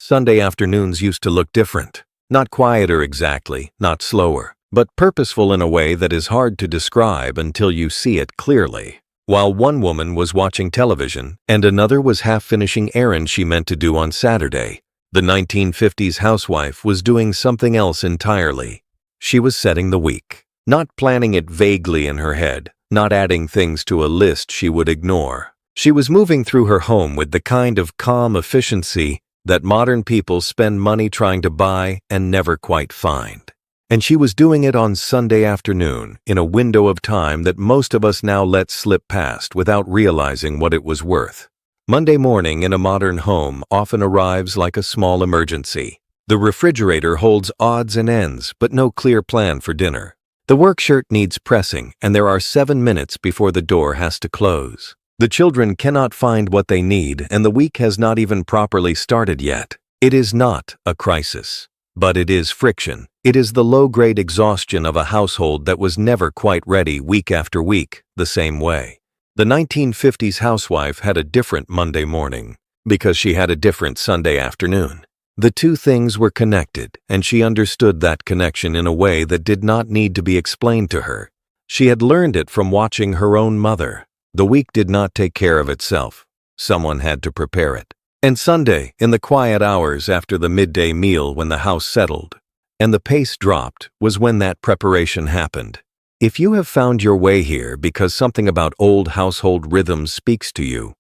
Sunday afternoons used to look different. Not quieter exactly, not slower, but purposeful in a way that is hard to describe until you see it clearly. While one woman was watching television and another was half finishing errands she meant to do on Saturday, the 1950s housewife was doing something else entirely. She was setting the week, not planning it vaguely in her head, not adding things to a list she would ignore. She was moving through her home with the kind of calm efficiency that modern people spend money trying to buy and never quite find. And she was doing it on Sunday afternoon in a window of time that most of us now let slip past without realizing what it was worth. Monday morning in a modern home often arrives like a small emergency. The refrigerator holds odds and ends, but no clear plan for dinner. The work shirt needs pressing, and there are 7 minutes before the door has to close. The children cannot find what they need, and the week has not even properly started yet. It is not a crisis, but it is friction. It is the low-grade exhaustion of a household that was never quite ready week after week, the same way. The 1950s housewife had a different Monday morning, because she had a different Sunday afternoon. The two things were connected, and she understood that connection in a way that did not need to be explained to her. She had learned it from watching her own mother. The week did not take care of itself. Someone had to prepare it. And Sunday, in the quiet hours after the midday meal when the house settled and the pace dropped, was when that preparation happened. If you have found your way here because something about old household rhythms speaks to you,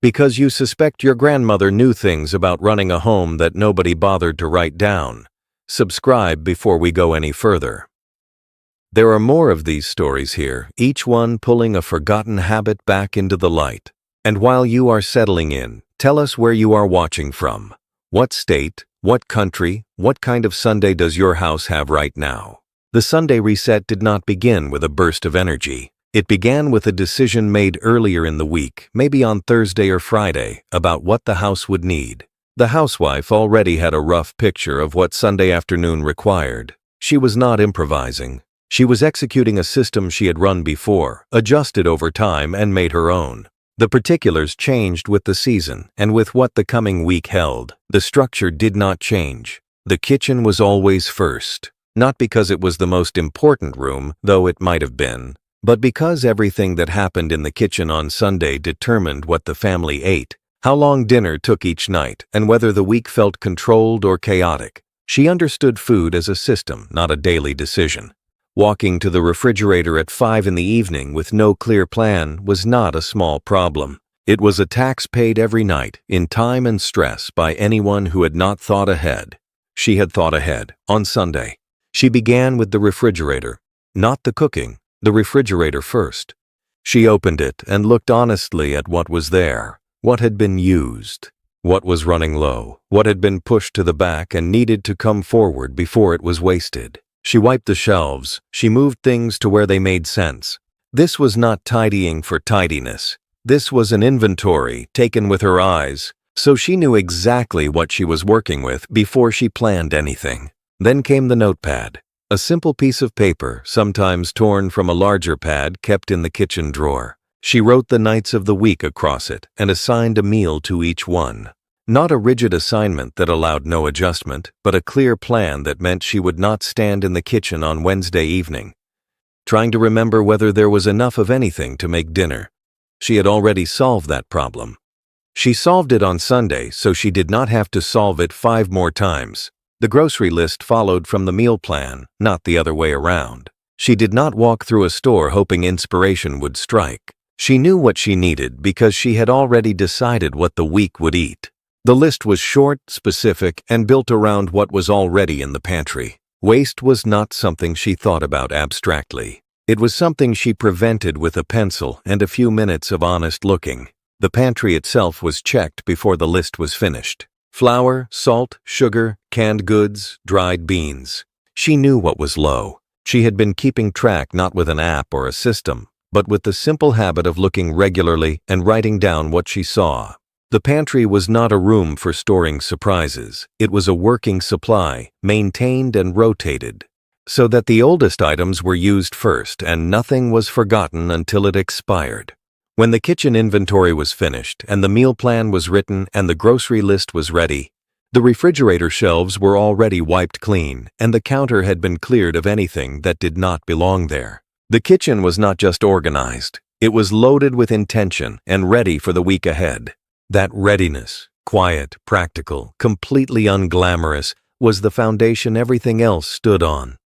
because you suspect your grandmother knew things about running a home that nobody bothered to write down, subscribe before we go any further. There are more of these stories here, each one pulling a forgotten habit back into the light. And while you are settling in, tell us where you are watching from. What state, what country, what kind of Sunday does your house have right now? The Sunday reset did not begin with a burst of energy. It began with a decision made earlier in the week, maybe on Thursday or Friday, about what the house would need. The housewife already had a rough picture of what Sunday afternoon required. She was not improvising. She was executing a system she had run before, adjusted over time, and made her own. The particulars changed with the season and with what the coming week held. The structure did not change. The kitchen was always first, not because it was the most important room, though it might have been, but because everything that happened in the kitchen on Sunday determined what the family ate, how long dinner took each night, and whether the week felt controlled or chaotic. She understood food as a system, not a daily decision. Walking to the refrigerator at 5 in the evening with no clear plan was not a small problem. It was a tax paid every night, in time and stress, by anyone who had not thought ahead. She had thought ahead, on Sunday. She began with the refrigerator. Not the cooking, the refrigerator first. She opened it and looked honestly at what was there, what had been used, what was running low, what had been pushed to the back and needed to come forward before it was wasted. She wiped the shelves. She moved things to where they made sense. This was not tidying for tidiness. This was an inventory taken with her eyes, so she knew exactly what she was working with before she planned anything. Then came the notepad, a simple piece of paper, sometimes torn from a larger pad kept in the kitchen drawer. She wrote the nights of the week across it and assigned a meal to each one. Not a rigid assignment that allowed no adjustment, but a clear plan that meant she would not stand in the kitchen on Wednesday evening, trying to remember whether there was enough of anything to make dinner. She had already solved that problem. She solved it on Sunday, so she did not have to solve it 5 more times. The grocery list followed from the meal plan, not the other way around. She did not walk through a store hoping inspiration would strike. She knew what she needed because she had already decided what the week would eat. The list was short, specific, and built around what was already in the pantry. Waste was not something she thought about abstractly. It was something she prevented with a pencil and a few minutes of honest looking. The pantry itself was checked before the list was finished. Flour, salt, sugar, canned goods, dried beans. She knew what was low. She had been keeping track not with an app or a system, but with the simple habit of looking regularly and writing down what she saw. The pantry was not a room for storing surprises. It was a working supply, maintained and rotated, so that the oldest items were used first and nothing was forgotten until it expired. When the kitchen inventory was finished and the meal plan was written and the grocery list was ready, The refrigerator shelves were already wiped clean, and the counter had been cleared of anything that did not belong there. The kitchen was not just organized, it was loaded with intention and ready for the week ahead. That readiness, quiet, practical, completely unglamorous, was the foundation everything else stood on.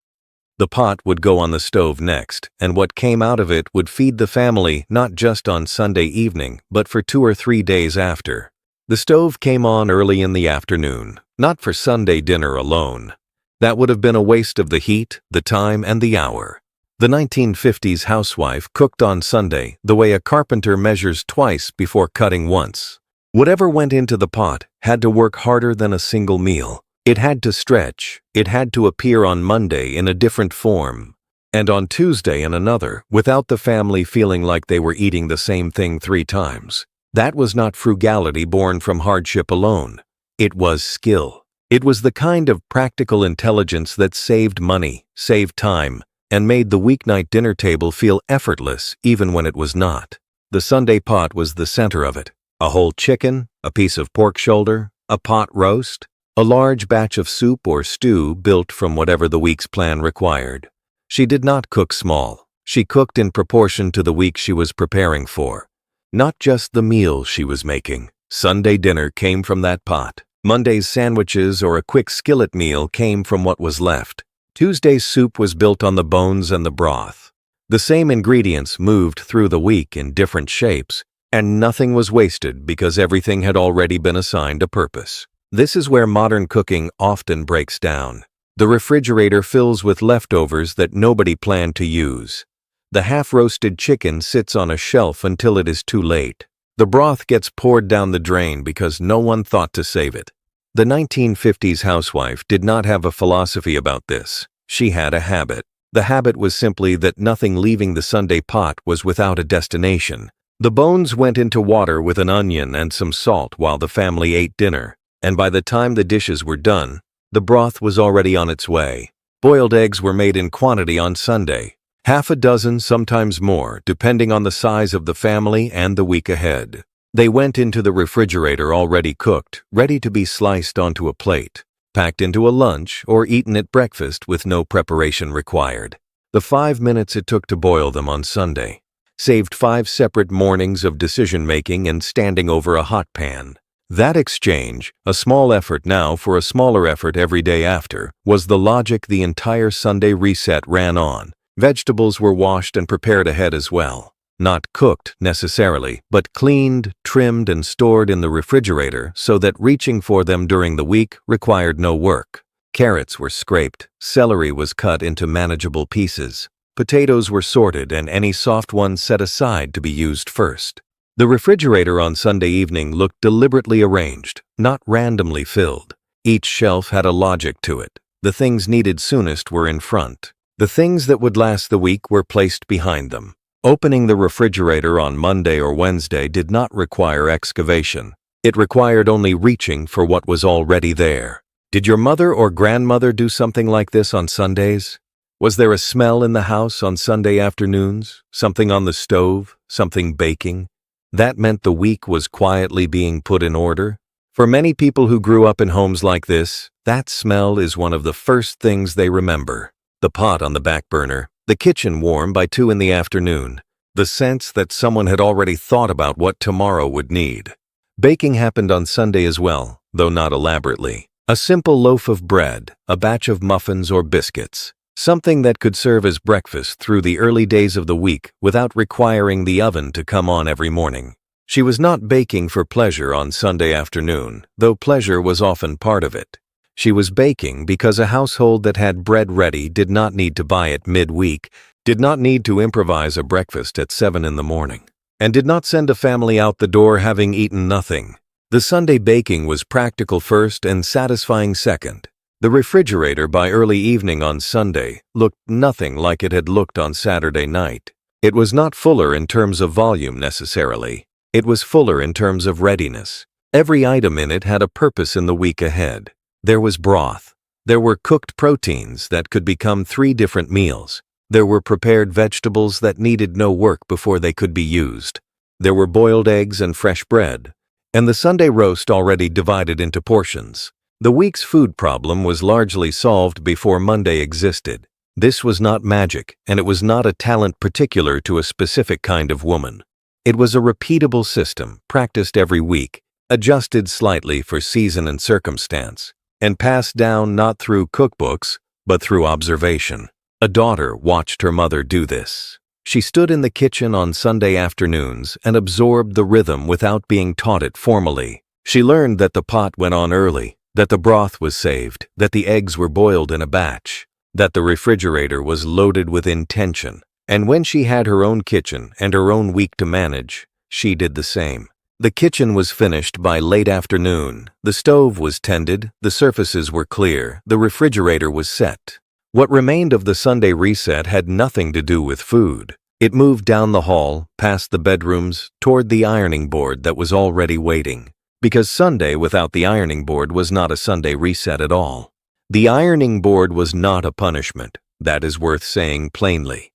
The pot would go on the stove next, and what came out of it would feed the family not just on Sunday evening, but for 2 or 3 days after. The stove came on early in the afternoon, not for Sunday dinner alone. That would have been a waste of the heat, the time, and the hour. The 1950s housewife cooked on Sunday the way a carpenter measures twice before cutting once. Whatever went into the pot had to work harder than a single meal. It had to stretch, it had to appear on Monday in a different form, and on Tuesday in another, without the family feeling like they were eating the same thing 3 times. That was not frugality born from hardship alone. It was skill. It was the kind of practical intelligence that saved money, saved time, and made the weeknight dinner table feel effortless even when it was not. The Sunday pot was the center of it. A whole chicken, a piece of pork shoulder, a pot roast, a large batch of soup or stew built from whatever the week's plan required. She did not cook small. She cooked in proportion to the week she was preparing for. Not just the meal she was making. Sunday dinner came from that pot. Monday's sandwiches or a quick skillet meal came from what was left. Tuesday's soup was built on the bones and the broth. The same ingredients moved through the week in different shapes, and nothing was wasted because everything had already been assigned a purpose. This is where modern cooking often breaks down. The refrigerator fills with leftovers that nobody planned to use. The half-roasted chicken sits on a shelf until it is too late. The broth gets poured down the drain because no one thought to save it. The 1950s housewife did not have a philosophy about this. She had a habit. The habit was simply that nothing leaving the Sunday pot was without a destination. The bones went into water with an onion and some salt while the family ate dinner, and by the time the dishes were done, the broth was already on its way. Boiled eggs were made in quantity on Sunday. Half a dozen, sometimes more, depending on the size of the family and the week ahead. They went into the refrigerator already cooked, ready to be sliced onto a plate, packed into a lunch, or eaten at breakfast with no preparation required. The 5 minutes it took to boil them on Sunday saved 5 separate mornings of decision-making and standing over a hot pan. That exchange, a small effort now for a smaller effort every day after, was the logic the entire Sunday reset ran on. Vegetables were washed and prepared ahead as well. Not cooked, necessarily, but cleaned, trimmed, and stored in the refrigerator so that reaching for them during the week required no work. Carrots were scraped, celery was cut into manageable pieces, potatoes were sorted and any soft ones set aside to be used first. The refrigerator on Sunday evening looked deliberately arranged, not randomly filled. Each shelf had a logic to it. The things needed soonest were in front. The things that would last the week were placed behind them. Opening the refrigerator on Monday or Wednesday did not require excavation. It required only reaching for what was already there. Did your mother or grandmother do something like this on Sundays? Was there a smell in the house on Sunday afternoons? Something on the stove? Something baking? That meant the week was quietly being put in order. For many people who grew up in homes like this, that smell is one of the first things they remember. The pot on the back burner, the kitchen warm by 2 in the afternoon, the sense that someone had already thought about what tomorrow would need. Baking happened on Sunday as well, though not elaborately. A simple loaf of bread, a batch of muffins or biscuits, something that could serve as breakfast through the early days of the week without requiring the oven to come on every morning. She was not baking for pleasure on Sunday afternoon, though pleasure was often part of it. She was baking because a household that had bread ready did not need to buy it mid-week, did not need to improvise a breakfast at 7 in the morning, and did not send a family out the door having eaten nothing. The Sunday baking was practical first and satisfying second. The refrigerator by early evening on Sunday looked nothing like it had looked on Saturday night. It was not fuller in terms of volume necessarily. It was fuller in terms of readiness. Every item in it had a purpose in the week ahead. There was broth. There were cooked proteins that could become 3 different meals. There were prepared vegetables that needed no work before they could be used. There were boiled eggs and fresh bread, and the Sunday roast already divided into portions. The week's food problem was largely solved before Monday existed. This was not magic, and it was not a talent particular to a specific kind of woman. It was a repeatable system, practiced every week, adjusted slightly for season and circumstance, and passed down not through cookbooks, but through observation. A daughter watched her mother do this. She stood in the kitchen on Sunday afternoons and absorbed the rhythm without being taught it formally. She learned that the pot went on early, that the broth was saved, that the eggs were boiled in a batch, that the refrigerator was loaded with intention. And when she had her own kitchen and her own week to manage, she did the same. The kitchen was finished by late afternoon, the stove was tended, the surfaces were clear, the refrigerator was set. What remained of the Sunday reset had nothing to do with food. It moved down the hall, past the bedrooms, toward the ironing board that was already waiting. Because Sunday without the ironing board was not a Sunday reset at all. The ironing board was not a punishment. That is worth saying plainly.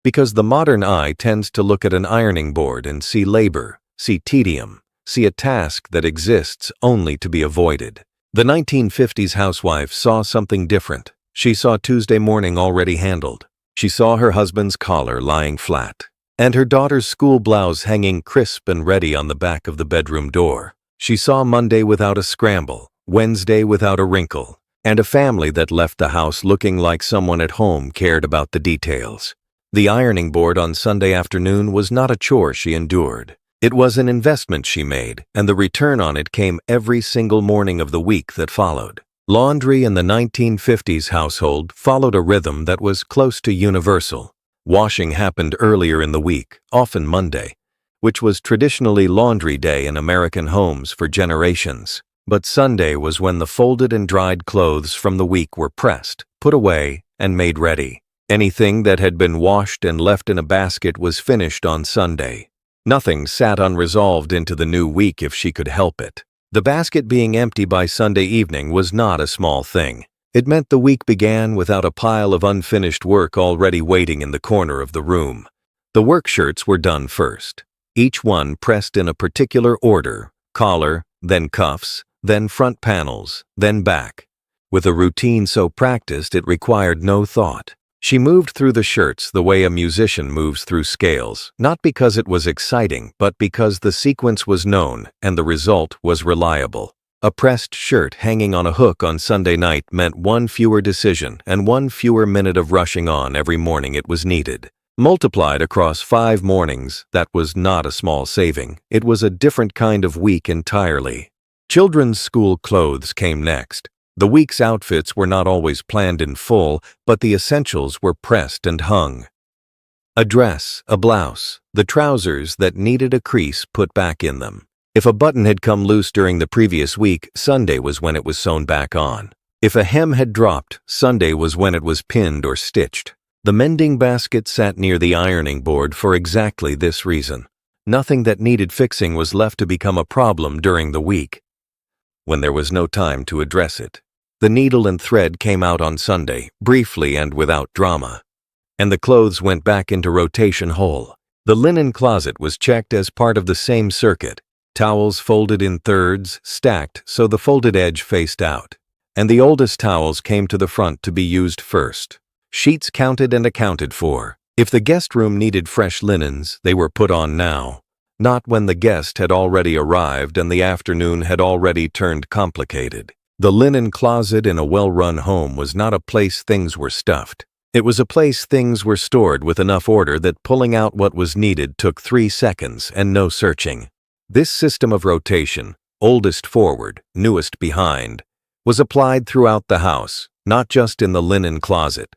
Because the modern eye tends to look at an ironing board and see labor, see tedium, see a task that exists only to be avoided. The 1950s housewife saw something different. She saw Tuesday morning already handled. She saw her husband's collar lying flat, and her daughter's school blouse hanging crisp and ready on the back of the bedroom door. She saw Monday without a scramble, Wednesday without a wrinkle, and a family that left the house looking like someone at home cared about the details. The ironing board on Sunday afternoon was not a chore she endured. It was an investment she made, and the return on it came every single morning of the week that followed. Laundry in the 1950s household followed a rhythm that was close to universal. Washing happened earlier in the week, often Monday, which was traditionally laundry day in American homes for generations. But Sunday was when the folded and dried clothes from the week were pressed, put away, and made ready. Anything that had been washed and left in a basket was finished on Sunday. Nothing sat unresolved into the new week if she could help it. The basket being empty by Sunday evening was not a small thing. It meant the week began without a pile of unfinished work already waiting in the corner of the room. The work shirts were done first, each one pressed in a particular order: collar, then cuffs, then front panels, then back. With a routine so practiced it required no thought. She moved through the shirts the way a musician moves through scales, not because it was exciting, but because the sequence was known and the result was reliable. A pressed shirt hanging on a hook on Sunday night meant one fewer decision and one fewer minute of rushing on every morning it was needed. Multiplied across 5 mornings, that was not a small saving. It was a different kind of week entirely. Children's school clothes came next. The week's outfits were not always planned in full, but the essentials were pressed and hung. A dress, a blouse, the trousers that needed a crease put back in them. If a button had come loose during the previous week, Sunday was when it was sewn back on. If a hem had dropped, Sunday was when it was pinned or stitched. The mending basket sat near the ironing board for exactly this reason. Nothing that needed fixing was left to become a problem during the week, when there was no time to address it. The needle and thread came out on Sunday, briefly and without drama, and the clothes went back into rotation whole. The linen closet was checked as part of the same circuit, towels folded in thirds, stacked so the folded edge faced out, and the oldest towels came to the front to be used first. Sheets counted and accounted for. If the guest room needed fresh linens, they were put on now, not when the guest had already arrived and the afternoon had already turned complicated. The linen closet in a well-run home was not a place things were stuffed. It was a place things were stored with enough order that pulling out what was needed took 3 seconds and no searching. This system of rotation, oldest forward, newest behind, was applied throughout the house, not just in the linen closet.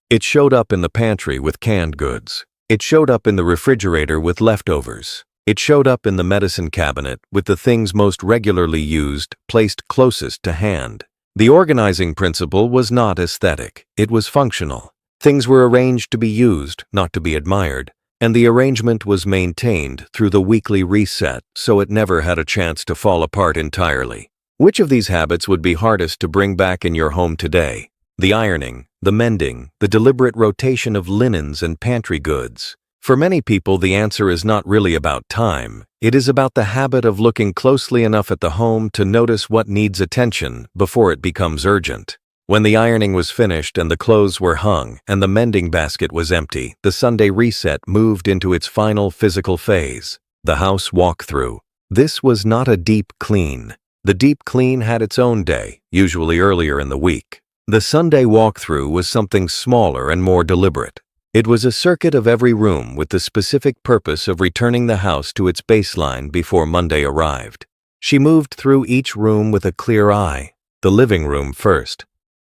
It showed up in the pantry with canned goods. It showed up in the refrigerator with leftovers. It showed up in the medicine cabinet with the things most regularly used placed closest to hand. The organizing principle was not aesthetic, it was functional. Things were arranged to be used, not to be admired, and the arrangement was maintained through the weekly reset so it never had a chance to fall apart entirely. Which of these habits would be hardest to bring back in your home today? The ironing, the mending, the deliberate rotation of linens and pantry goods. For many people, the answer is not really about time. It is about the habit of looking closely enough at the home to notice what needs attention before it becomes urgent. When the ironing was finished and the clothes were hung and the mending basket was empty, the Sunday reset moved into its final physical phase, the house walkthrough. This was not a deep clean. The deep clean had its own day, usually earlier in the week. The Sunday walkthrough was something smaller and more deliberate. It was a circuit of every room with the specific purpose of returning the house to its baseline before Monday arrived. She moved through each room with a clear eye. The living room first.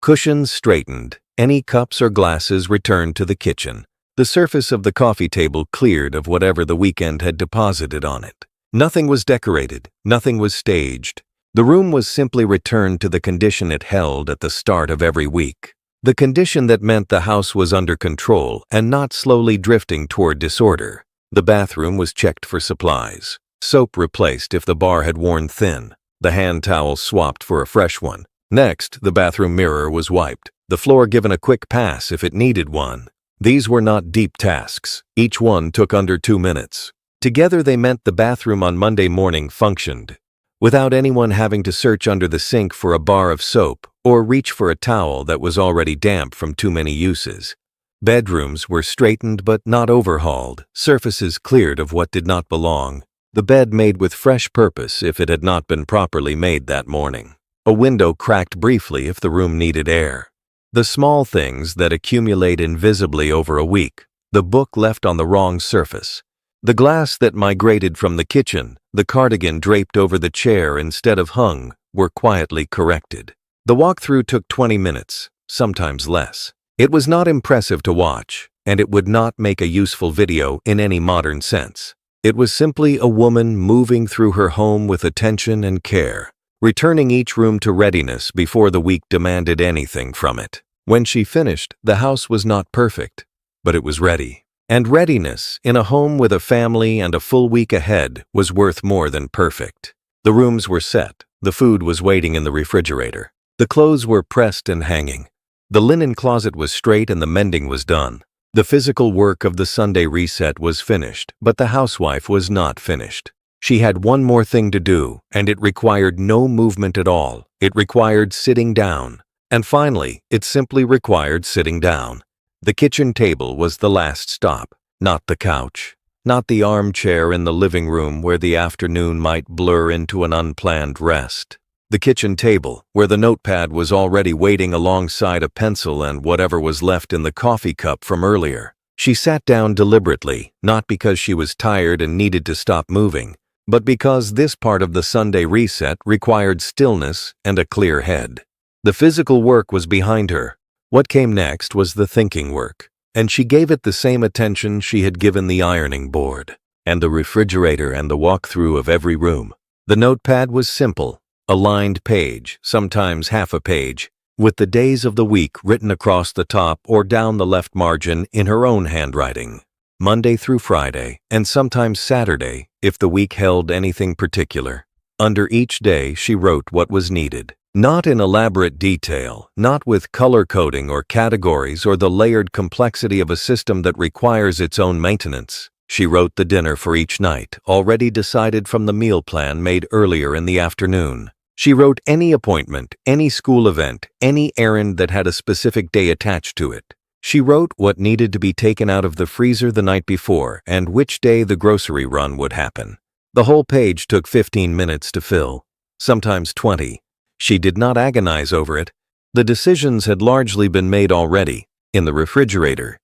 Cushions straightened, any cups or glasses returned to the kitchen. The surface of the coffee table cleared of whatever the weekend had deposited on it. Nothing was decorated, nothing was staged. The room was simply returned to the condition it held at the start of every week. The condition that meant the house was under control and not slowly drifting toward disorder. The bathroom was checked for supplies. Soap replaced if the bar had worn thin. The hand towel swapped for a fresh one. Next, the bathroom mirror was wiped. The floor given a quick pass if it needed one. These were not deep tasks. Each one took under 2 minutes. Together they meant the bathroom on Monday morning functioned, without anyone having to search under the sink for a bar of soap or reach for a towel that was already damp from too many uses. Bedrooms were straightened but not overhauled, surfaces cleared of what did not belong. The bed made with fresh purpose if it had not been properly made that morning. A window cracked briefly if the room needed air. The small things that accumulate invisibly over a week. The book left on the wrong surface. The glass that migrated from the kitchen, the cardigan draped over the chair instead of hung, were quietly corrected. The walkthrough took 20 minutes, sometimes less. It was not impressive to watch, and it would not make a useful video in any modern sense. It was simply a woman moving through her home with attention and care, returning each room to readiness before the week demanded anything from it. When she finished, the house was not perfect, but it was ready. And readiness, in a home with a family and a full week ahead, was worth more than perfect. The rooms were set. The food was waiting in the refrigerator. The clothes were pressed and hanging. The linen closet was straight and the mending was done. The physical work of the Sunday reset was finished, but the housewife was not finished. She had one more thing to do, and it required no movement at all. It required sitting down. And finally, it simply required sitting down. The kitchen table was the last stop, not the couch, not the armchair in the living room where the afternoon might blur into an unplanned rest. The kitchen table, where the notepad was already waiting alongside a pencil and whatever was left in the coffee cup from earlier. She sat down deliberately, not because she was tired and needed to stop moving, but because this part of the Sunday reset required stillness and a clear head. The physical work was behind her. What came next was the thinking work, and she gave it the same attention she had given the ironing board, and the refrigerator and the walkthrough of every room. The notepad was simple. A lined page, sometimes half a page, with the days of the week written across the top or down the left margin in her own handwriting. Monday through Friday, and sometimes Saturday, if the week held anything particular. Under each day, she wrote what was needed. Not in elaborate detail, not with color coding or categories or the layered complexity of a system that requires its own maintenance. She wrote the dinner for each night, already decided from the meal plan made earlier in the afternoon. She wrote any appointment, any school event, any errand that had a specific day attached to it. She wrote what needed to be taken out of the freezer the night before and which day the grocery run would happen. The whole page took 15 minutes to fill, sometimes 20. She did not agonize over it. The decisions had largely been made already, in the refrigerator.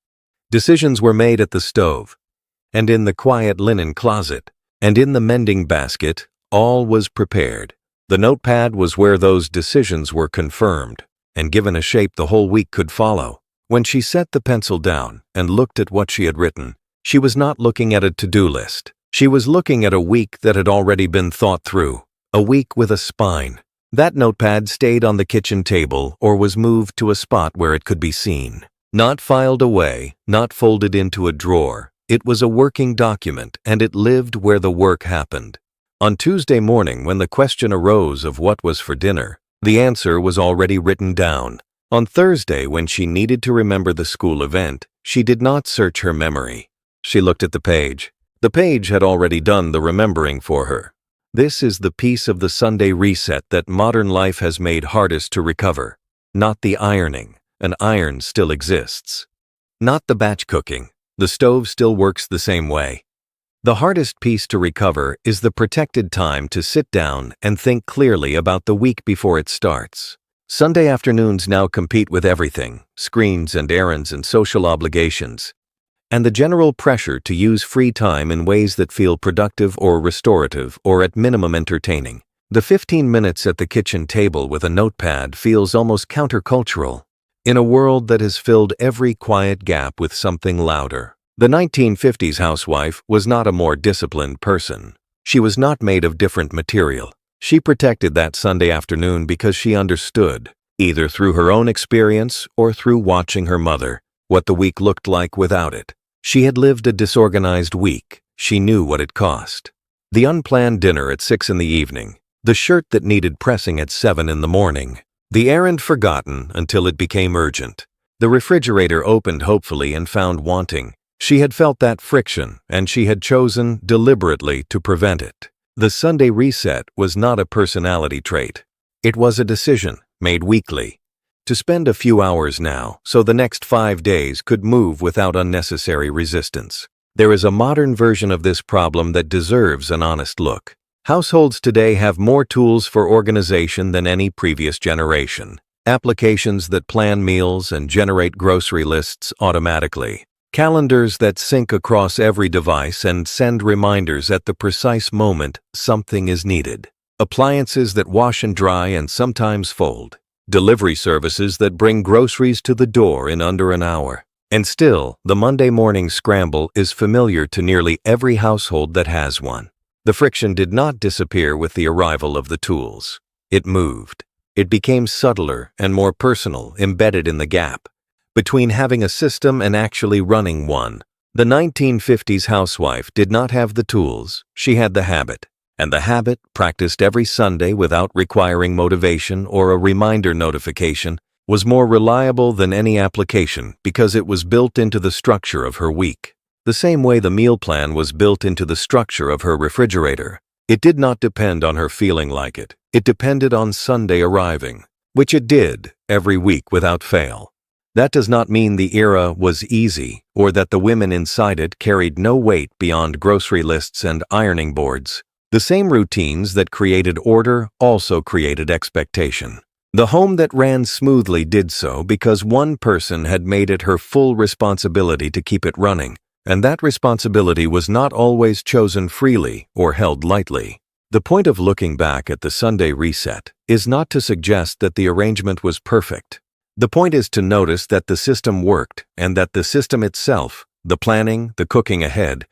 Decisions were made at the stove, and in the quiet linen closet, and in the mending basket. All was prepared. The notepad was where those decisions were confirmed, and given a shape the whole week could follow. When she set the pencil down and looked at what she had written, she was not looking at a to-do list. She was looking at a week that had already been thought through, a week with a spine. That notepad stayed on the kitchen table or was moved to a spot where it could be seen. Not filed away, not folded into a drawer. It was a working document, and it lived where the work happened. On Tuesday morning, when the question arose of what was for dinner, the answer was already written down. On Thursday, when she needed to remember the school event, she did not search her memory. She looked at the page. The page had already done the remembering for her. This is the piece of the Sunday reset that modern life has made hardest to recover. Not the ironing. An iron still exists. Not the batch cooking. The stove still works the same way. The hardest piece to recover is the protected time to sit down and think clearly about the week before it starts. Sunday afternoons now compete with everything, screens and errands and social obligations, and the general pressure to use free time in ways that feel productive or restorative or at minimum entertaining. The 15 minutes at the kitchen table with a notepad feels almost countercultural in a world that has filled every quiet gap with something louder. The 1950s housewife was not a more disciplined person. She was not made of different material. She protected that Sunday afternoon because she understood, either through her own experience or through watching her mother, what the week looked like without it. She had lived a disorganized week. She knew what it cost. The unplanned dinner at 6 in the evening, the shirt that needed pressing at 7 in the morning, the errand forgotten until it became urgent, the refrigerator opened hopefully and found wanting. She had felt that friction, and she had chosen deliberately to prevent it. The Sunday reset was not a personality trait. It was a decision, made weekly, to spend a few hours now so the next 5 days could move without unnecessary resistance. There is a modern version of this problem that deserves an honest look. Households today have more tools for organization than any previous generation. Applications that plan meals and generate grocery lists automatically. Calendars that sync across every device and send reminders at the precise moment something is needed. Appliances that wash and dry and sometimes fold. Delivery services that bring groceries to the door in under an hour. And still, the Monday morning scramble is familiar to nearly every household that has one. The friction did not disappear with the arrival of the tools. It moved. It became subtler and more personal, embedded in the gap between having a system and actually running one. The 1950s housewife did not have the tools, she had the habit. And the habit, practiced every Sunday without requiring motivation or a reminder notification, was more reliable than any application because it was built into the structure of her week. The same way the meal plan was built into the structure of her refrigerator. It did not depend on her feeling like it. It depended on Sunday arriving, which it did every week without fail. That does not mean the era was easy or that the women inside it carried no weight beyond grocery lists and ironing boards. The same routines that created order also created expectation. The home that ran smoothly did so because one person had made it her full responsibility to keep it running, and that responsibility was not always chosen freely or held lightly. The point of looking back at the Sunday reset is not to suggest that the arrangement was perfect. The point is to notice that the system worked and that the system itself, the planning, the cooking ahead,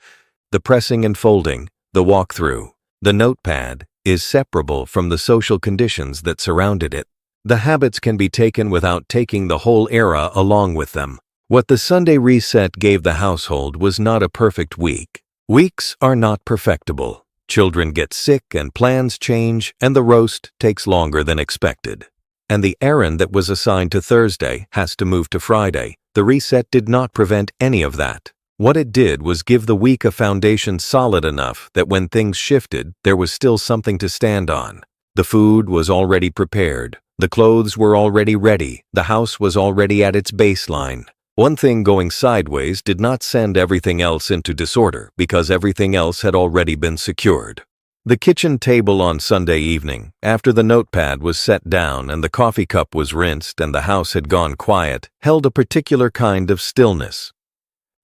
the pressing and folding, the walkthrough, the notepad, is separable from the social conditions that surrounded it. The habits can be taken without taking the whole era along with them. What the Sunday reset gave the household was not a perfect week. Weeks are not perfectible. Children get sick and plans change, and the roast takes longer than expected. And the errand that was assigned to Thursday has to move to Friday. The reset did not prevent any of that. What it did was give the week a foundation solid enough that when things shifted, there was still something to stand on. The food was already prepared. The clothes were already ready. The house was already at its baseline. One thing going sideways did not send everything else into disorder because everything else had already been secured. The kitchen table on Sunday evening, after the notepad was set down and the coffee cup was rinsed and the house had gone quiet, held a particular kind of stillness.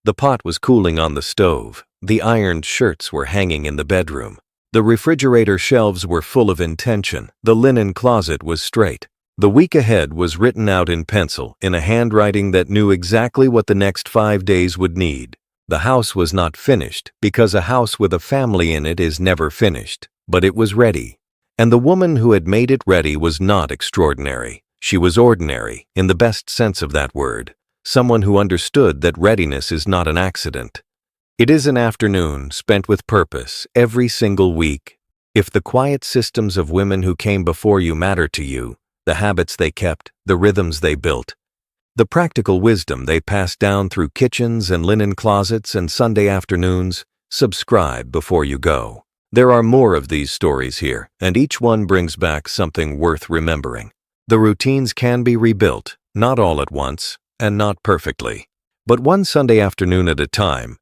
The pot was cooling on the stove. The ironed shirts were hanging in the bedroom. The refrigerator shelves were full of intention. The linen closet was straight. The week ahead was written out in pencil, in a handwriting that knew exactly what the next 5 days would need. The house was not finished, because a house with a family in it is never finished, but it was ready. And the woman who had made it ready was not extraordinary. She was ordinary, in the best sense of that word. Someone who understood that readiness is not an accident. It is an afternoon spent with purpose every single week. If the quiet systems of women who came before you matter to you, the habits they kept, the rhythms they built, The practical wisdom they pass down through kitchens and linen closets and Sunday afternoons. Subscribe before you go. There are more of these stories here, and each one brings back something worth remembering. The routines can be rebuilt, not all at once, and not perfectly, but one Sunday afternoon at a time,